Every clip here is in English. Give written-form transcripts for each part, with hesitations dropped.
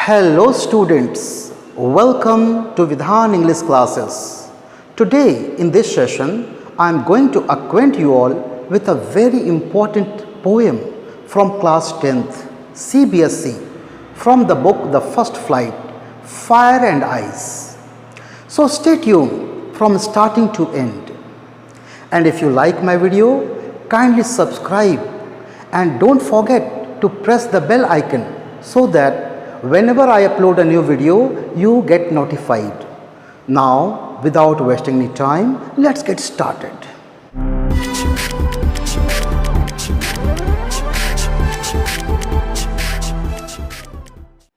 Hello students, welcome to Bidhan English classes. Today in this session, I am going to acquaint you all with a very important poem from class 10th CBSE from the book The First Flight, Fire and Ice. So stay tuned from starting to end. And if you like my video, kindly subscribe and don't forget to press the bell icon so that whenever I upload a new video, you get notified. Now, without wasting any time, let's get started.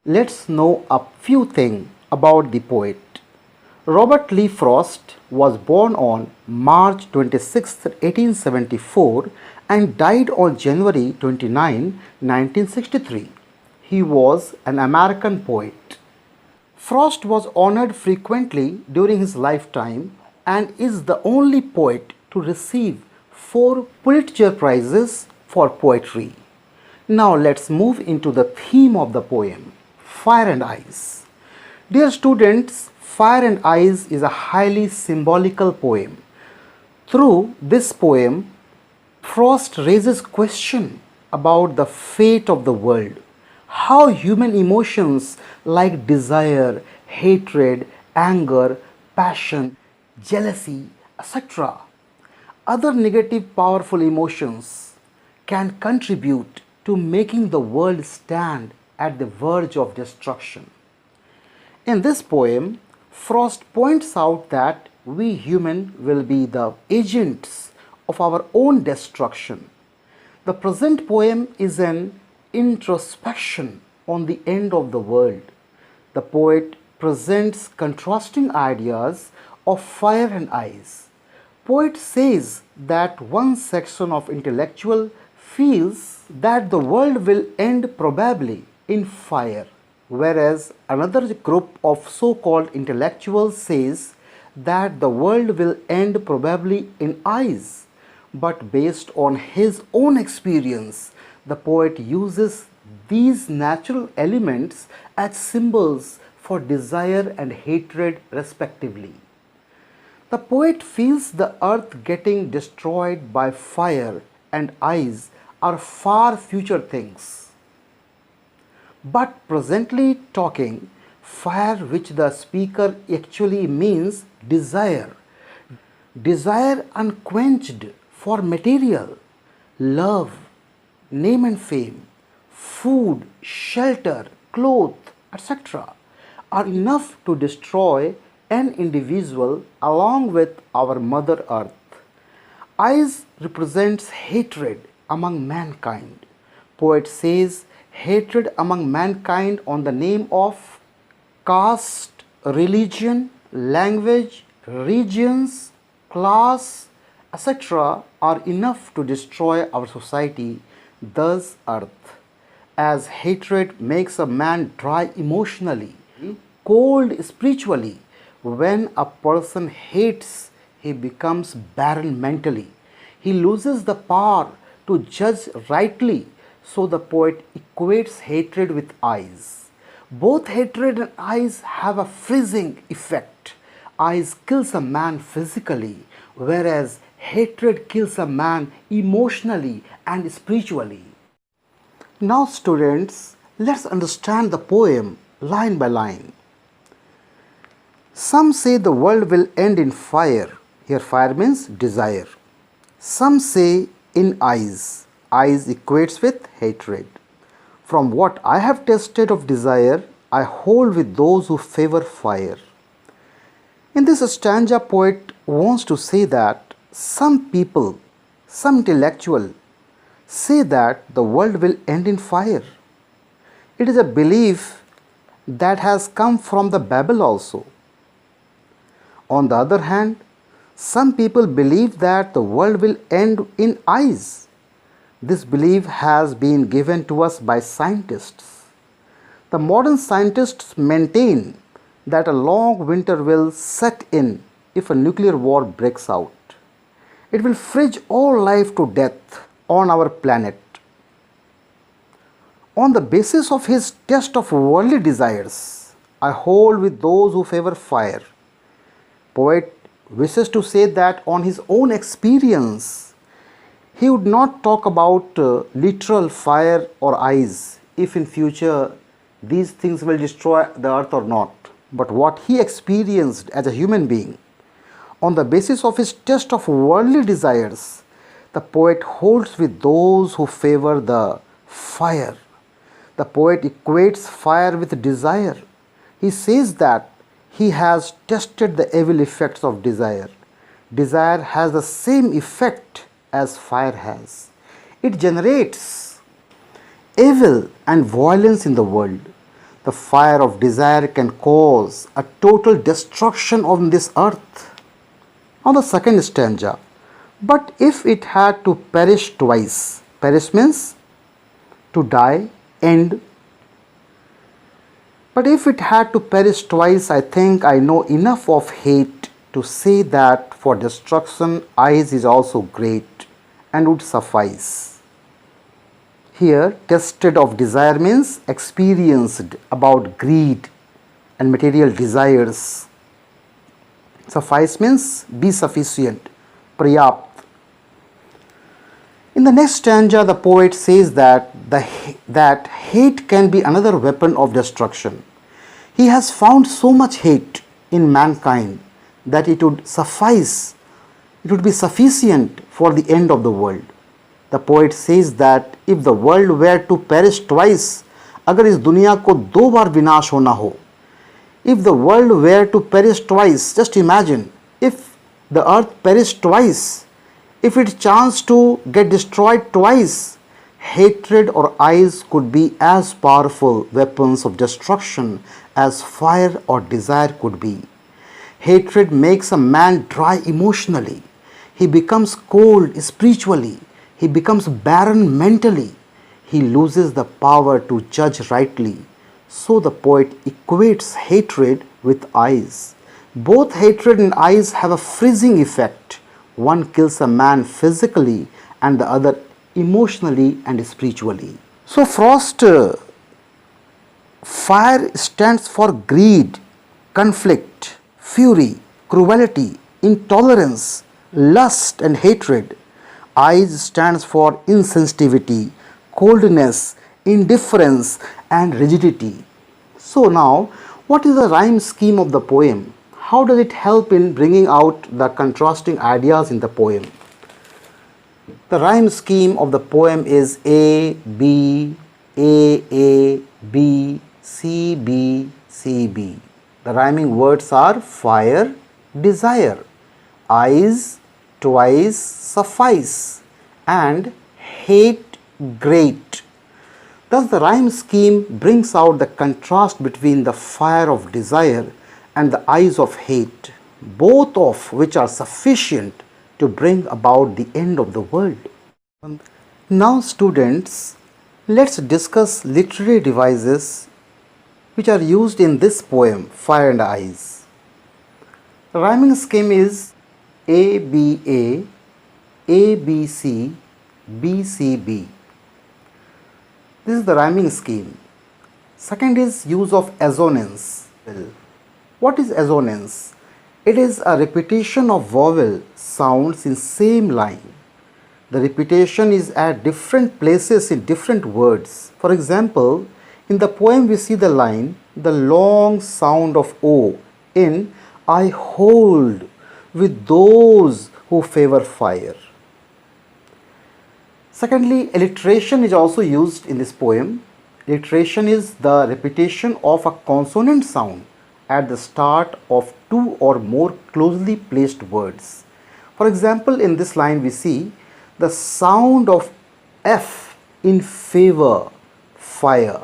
Let's know a few things about the poet. Robert Lee Frost was born on March 26, 1874 and died on January 29, 1963. He was an American poet. Frost was honored frequently during his lifetime and is the only poet to receive 4 Pulitzer Prizes for poetry. Now let's move into the theme of the poem, Fire and Ice. Dear students, Fire and Ice is a highly symbolical poem. Through this poem, Frost raises question about the fate of the world, how human emotions like desire, hatred, anger, passion, jealousy, etc., other negative powerful emotions can contribute to making the world stand at the verge of destruction. In this poem, Frost points out that we humans will be the agents of our own destruction. The present poem is an introspection on the end of the world. The poet presents contrasting ideas of fire and ice. Poet says that one section of intellectual feels that the world will end probably in fire, whereas another group of so-called intellectuals says that the world will end probably in ice. But based on his own experience, the poet uses these natural elements as symbols for desire and hatred respectively. The poet feels the earth getting destroyed by fire and ice are far future things. But presently talking, fire, which the speaker actually means desire. Desire unquenched for material, love, name and fame, food, shelter, clothes, etc., are enough to destroy an individual along with our Mother Earth. Ice represents hatred among mankind. Poet says hatred among mankind on the name of caste, religion, language, regions, class, etc. are enough to destroy our society, thus earth. As hatred makes a man dry emotionally, cold spiritually, when a person hates, he becomes barren mentally. He loses the power to judge rightly, so the poet equates hatred with ice. Both hatred and ice have a freezing effect. Ice kills a man physically, whereas hatred kills a man emotionally and spiritually. Now students, let's understand the poem line by line. Some say the world will end in fire. Here fire means desire. Some say in ice. Ice equates with hatred. From what I have tested of desire, I hold with those who favor fire. In this stanza, poet wants to say that some people, some intellectual, say that the world will end in fire. It is a belief that has come from the Bible also. On the other hand, some people believe that the world will end in ice. This belief has been given to us by scientists. The modern scientists maintain that a long winter will set in if a nuclear war breaks out. It will freeze all life to death on our planet. On the basis of his test of worldly desires, I hold with those who favor fire. Poet wishes to say that on his own experience, he would not talk about literal fire or ice if in future these things will destroy the earth or not, but what he experienced as a human being. On the basis of his test of worldly desires, the poet holds with those who favor the fire. The poet equates fire with desire. He says that he has tested the evil effects of desire. Desire has the same effect as fire has. It generates evil and violence in the world. The fire of desire can cause a total destruction on this earth. On the second stanza, but if it had to perish twice, perish means to die, end. But if it had to perish twice, I think I know enough of hate to say that for destruction eyes is also great and would suffice. Here, tested of desire means experienced about greed and material desires. Suffice means be sufficient, pryapt. In the next stanza, the poet says that hate can be another weapon of destruction. He has found so much hate in mankind that it would suffice, it would be sufficient for the end of the world. The poet says that if the world were to perish twice, अगर इस दुनिया को दो बार विनाश होना हो, if the world were to perish twice, just imagine if the earth perished twice, if it chanced to get destroyed twice, hatred or ice could be as powerful weapons of destruction as fire or desire could be. Hatred makes a man dry emotionally. He becomes cold spiritually. He becomes barren mentally. He loses the power to judge rightly. So the poet equates hatred with ice. Both hatred and ice have a freezing effect. One kills a man physically and the other emotionally and spiritually. So frost, fire stands for greed, conflict, fury, cruelty, intolerance, lust and hatred. Ice stands for insensitivity, coldness, indifference and rigidity. So now, what is the rhyme scheme of the poem? How does it help in bringing out the contrasting ideas in the poem? The rhyme scheme of the poem is A, B, A, B, C, B, C, B. The rhyming words are fire, desire, eyes, twice, suffice, and hate, great. Thus the rhyme scheme brings out the contrast between the fire of desire and the eyes of hate, both of which are sufficient to bring about the end of the world. Now students, let's discuss literary devices which are used in this poem, Fire and Ice. The rhyming scheme is A, B, A, B, C, B, C, B. This is the rhyming scheme. Second is use of assonance. What is assonance? It is a repetition of vowel sounds in same line. The repetition is at different places in different words. For example, in the poem we see the line, the long sound of O in I hold with those who favor fire. Secondly, alliteration is also used in this poem. Alliteration is the repetition of a consonant sound at the start of two or more closely placed words. For example, in this line we see the sound of F in favor, fire,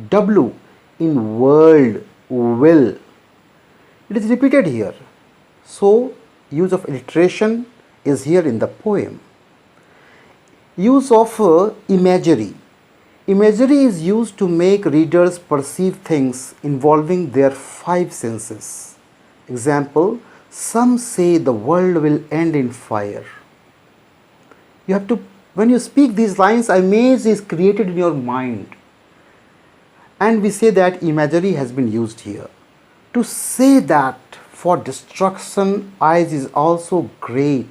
W in world, will. It is repeated here. So, use of alliteration is here in the poem. Use of imagery. Imagery is used to make readers perceive things involving their five senses. Example, some say the world will end in fire. You have to, when you speak these lines, image is created in your mind. and we say that imagery has been used here. To say that for destruction eyes is also great,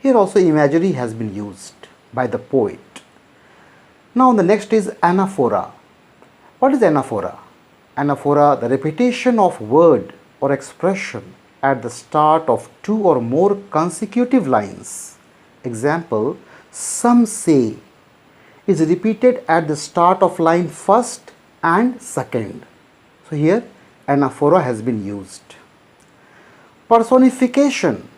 here also imagery has been used by the poet. Now the next is anaphora. What is anaphora? Anaphora, the repetition of word or expression at the start of two or more consecutive lines. Example, some say is repeated at the start of line first and second. So here anaphora has been used. Personification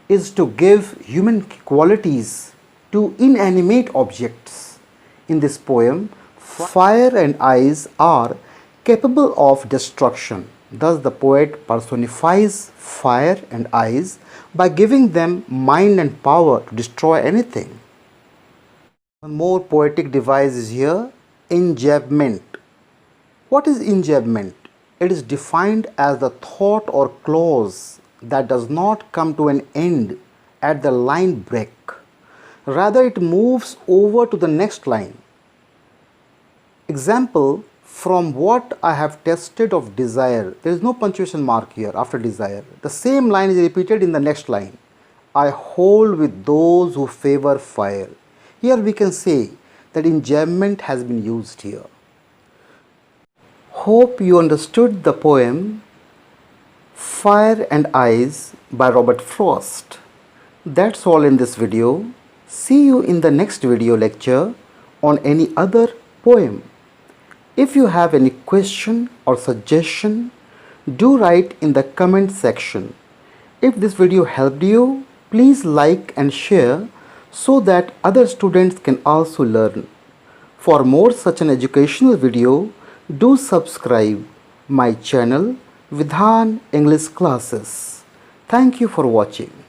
is to give human qualities to inanimate objects. In this poem, fire and ice are capable of destruction. Thus the poet personifies fire and ice by giving them mind and power to destroy anything. One more poetic device is here, enjambment. What is enjambment? It is defined as the thought or clause that does not come to an end at the line break. Rather, it moves over to the next line. Example, from what I have tasted of desire. There is no punctuation mark here after desire. The same line is repeated in the next line. I hold with those who favor fire. Here we can say that enjambment has been used here. Hope you understood the poem Fire and Ice by Robert Frost. That's all in this video. See you in the next video lecture on any other poem. If you have any question or suggestion, do write in the comment section. If this video helped you, please like and share so that other students can also learn. For more such an educational video, do subscribe my channel Bidhan English Classes. Thank you for watching.